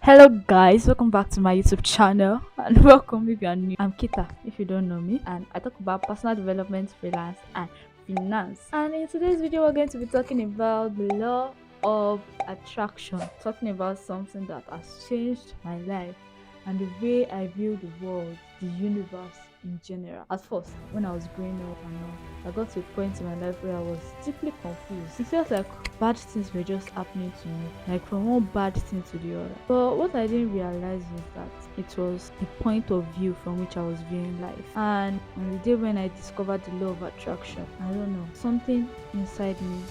Hello guys, welcome back to my YouTube channel and welcome if you are new. I'm Kita if you don't know me, and I talk about personal development, freelance and finance. And in today's video we're going to be talking about the law of attraction, talking about something that has changed my life and the way I view the world, the universe in general. At first, when I was growing up and all, I got to a point in my life where I was deeply confused. It felt like bad things were just happening to me, like from one bad thing to the other. But what I didn't realize was that it was the point of view from which I was viewing life. And on the day when I discovered the law of attraction, I don't know, something inside me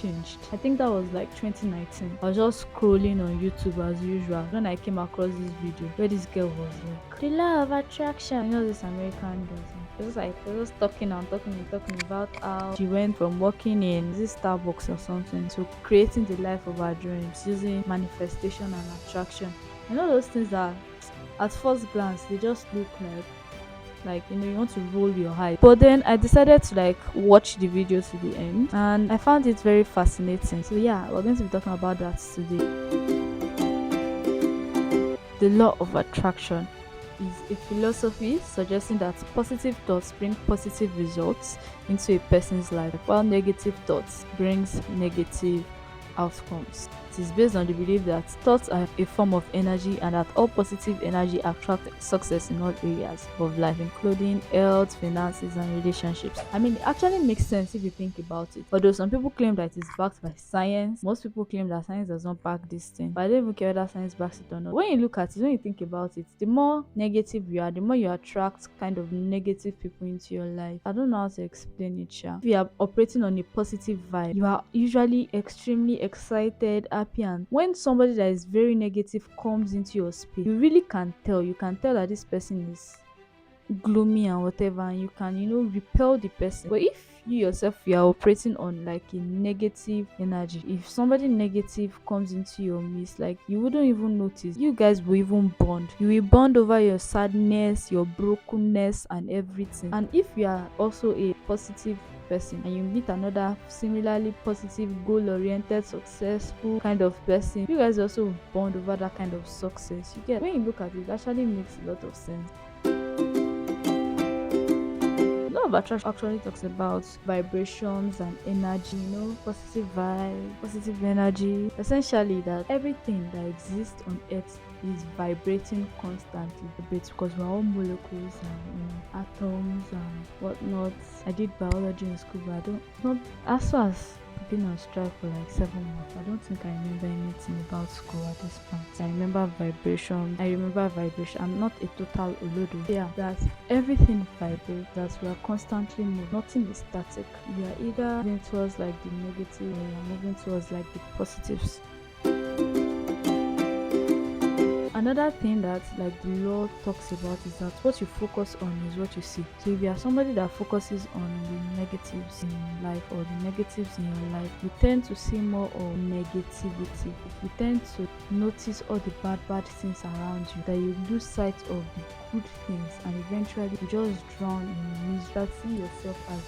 changed. I think that was like 2019. I was just scrolling on YouTube as usual when I came across this video where this girl was like, the law of attraction. You know, this American does it. She was just talking and talking about how she went from working in this Starbucks or something to creating the life of her dreams using manifestation and attraction. You know those things that at first glance they just look like you want to roll your eyes, but then I decided to watch the video to the end and I found it very fascinating. So yeah, we're going to be talking about that today. The law of attraction is a philosophy suggesting that positive thoughts bring positive results into a person's life, while negative thoughts brings negative outcomes. It is based on the belief that thoughts are a form of energy and that all positive energy attracts success in all areas of life, including health, finances, and relationships. I mean, it actually makes sense if you think about it. Although some people claim that it is backed by science, most people claim that science does not back this thing. But I don't even care whether science backs it or not. When you look at it, when you think about it, the more negative you are, the more you attract kind of negative people into your life. I don't know how to explain it, Sha. If you are operating on a positive vibe, you are usually extremely excited, happy, and when somebody that is very negative comes into your space, you really can tell. You can tell that this person is gloomy and whatever, and you can repel the person. But if you yourself you are operating on like a negative energy, if somebody negative comes into your midst, like you wouldn't even notice. You guys will even bond. You will bond over your sadness, your brokenness and everything. And if you are also a positive person and you meet another similarly positive, goal-oriented, successful kind of person, you guys also bond over that kind of success. You get, when you look at it, it actually makes a lot of sense. Law of attraction actually talks about vibrations and energy, positive vibe, positive energy. Essentially, that everything that exists on earth is vibrating constantly. Because we're all molecules and atoms and whatnot. I did biology in school, but I don't not as far as been on strike for like 7 months. I don't think I remember anything about school at this point. I remember vibration. I'm not a total olodo. Yeah, that everything vibrates, that we are constantly moving. Nothing is static. We are either moving towards like the negative or we are moving towards like the positives. Another thing that like the law talks about is that what you focus on is what you see. So if you are somebody that focuses on the negatives in life or the negatives in your life, you tend to see more of negativity. You tend to notice all the bad things around you, that you lose sight of the good things, and eventually you just drown in misery, see yourself as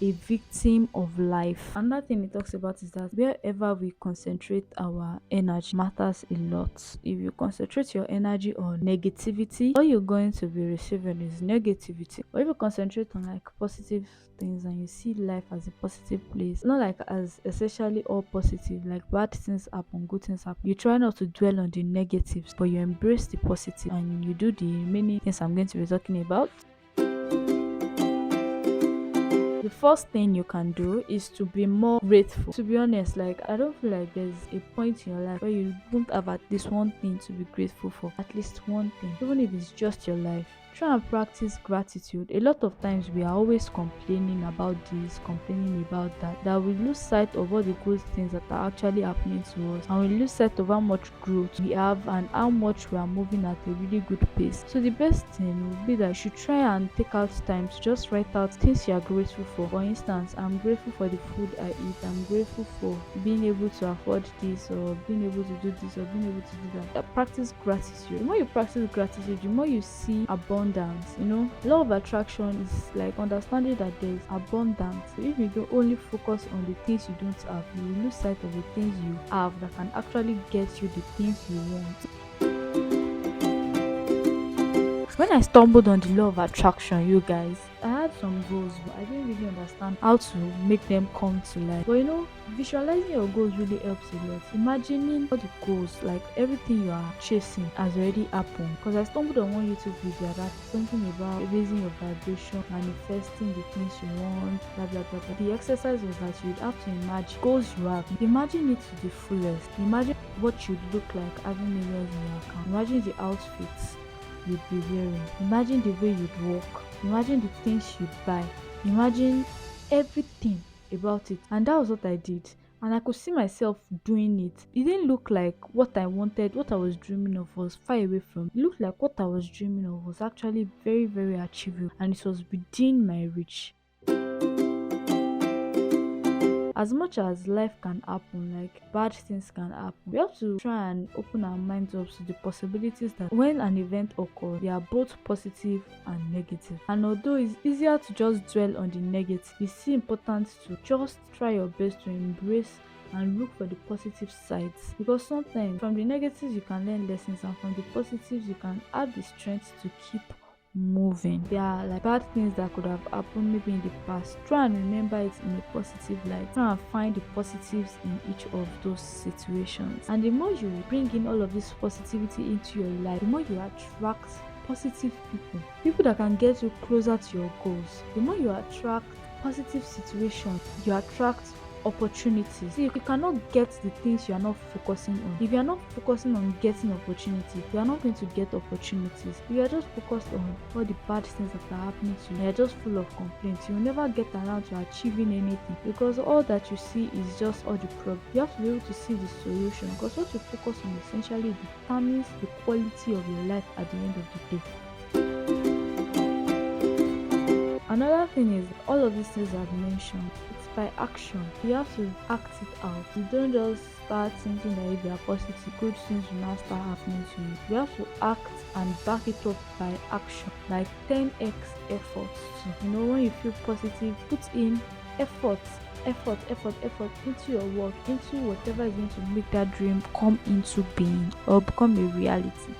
a victim of life. Another thing it talks about is that wherever we concentrate our energy matters a lot. If you concentrate your energy on negativity, all you're going to be receiving is negativity. But if you concentrate on like positive things and you see life as a positive place, not like as essentially all positive, like bad things happen, good things happen, you try not to dwell on the negatives, but you embrace the positive and you do the many things I'm going to be talking about. The first thing you can do is to be more grateful. To be honest, like I don't feel like there's a point in your life where you won't have at least one thing to be grateful for. At least one thing, even if it's just your life. Try and practice gratitude. A lot of times we are always complaining about this, complaining about that we lose sight of all the good things that are actually happening to us, and we lose sight of how much growth we have and how much we are moving at a really good pace. So the best thing would be that you should try and take out time to just write out things you are grateful for. For instance, I'm grateful for the food I eat. I'm grateful for being able to afford this, or being able to do this, or being able to do that. Practice gratitude. The more you practice gratitude, the more you see abundance. Law of attraction is like understanding that there is abundance. So if you don't only focus on the things you don't have, you will lose sight of the things you have that can actually get you the things you want. When I stumbled on the law of attraction, you guys, I had some goals, but I didn't really understand how to make them come to life. But visualizing your goals really helps a lot. Imagining all the goals, like everything you are chasing, has already happened. Because I stumbled on one YouTube video that's something about raising your vibration, manifesting the things you want, blah blah blah blah. The exercise was that you'd have to imagine goals you have. Imagine it to the fullest. Imagine what you'd look like having millions in your account. Imagine the outfits you'd be wearing. Imagine the way you'd walk. Imagine the things you'd buy. Imagine everything about it. And that was what I did. And I could see myself doing it. It didn't look like what I wanted, what I was dreaming of was far away from. It looked like what I was dreaming of was actually very, very achievable. And it was within my reach. As much as life can happen, like bad things can happen, we have to try and open our minds up to the possibilities that when an event occurs, they are both positive and negative. And although it's easier to just dwell on the negative, it's still important to just try your best to embrace and look for the positive sides, because sometimes from the negatives you can learn lessons, and from the positives you can add the strength to keep moving. There are like bad things that could have happened maybe in the past. Try and remember it in a positive light. Try and find the positives in each of those situations. And the more you bring in all of this positivity into your life, the more you attract positive people that can get you closer to your goals. The more you attract positive situations, you attract opportunities. See, you cannot get the things you are not focusing on. If you are not focusing on getting opportunities, you are not going to get opportunities. If you are just focused on all the bad things that are happening to you, you are just full of complaints, you will never get around to achieving anything, because all that you see is just all the problem. You have to be able to see the solution, because what you focus on essentially determines the quality of your life at the end of the day. Another thing is, all of these things I've mentioned, it's by action. You have to act it out. You don't just start thinking that if you are positive, good things will not start happening to you. You have to act and back it up by action, like 10x efforts. When you feel positive, put in effort into your work, into whatever is going to make that dream come into being or become a reality.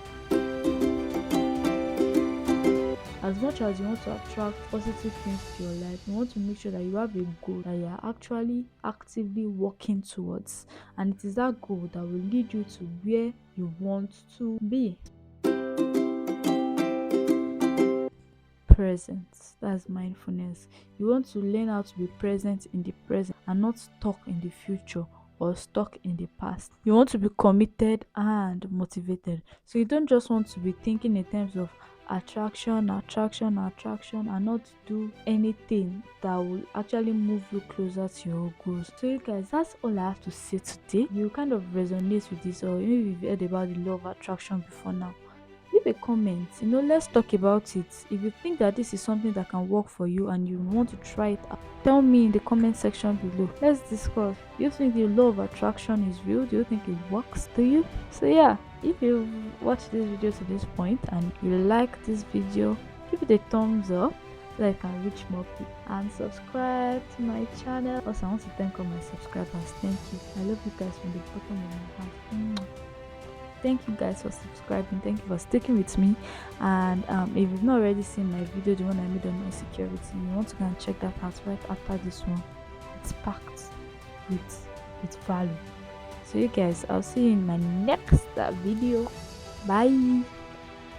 As much as you want to attract positive things to your life, you want to make sure that you have a goal that you are actually actively working towards, and it is that goal that will lead you to where you want to be. Presence, that's mindfulness. You want to learn how to be present in the present and not stuck in the future or stuck in the past. You want to be committed and motivated. So you don't just want to be thinking in terms of attraction and not do anything that will actually move you closer to your goals. So you guys, that's all I have to say today. You kind of resonate with this, or maybe you've heard about the law of attraction before now. Leave a comment, let's talk about it. If you think that this is something that can work for you and you want to try it out, tell me in the comment section below. Let's discuss. Do you think the law of attraction is real? Do you think it works? Do you? So yeah, if you've watched this video to this point and you like this video, give it a thumbs up so I can reach more people, and subscribe to my channel. Also, I want to thank all my subscribers. Thank you. I love you guys from the bottom of my heart. Thank you guys for subscribing. Thank you for sticking with me. And if you've not already seen my video, the one I made on insecurity, you want to go and check that out right after this one. It's packed with value. So you guys, I'll see you in my next video. Bye.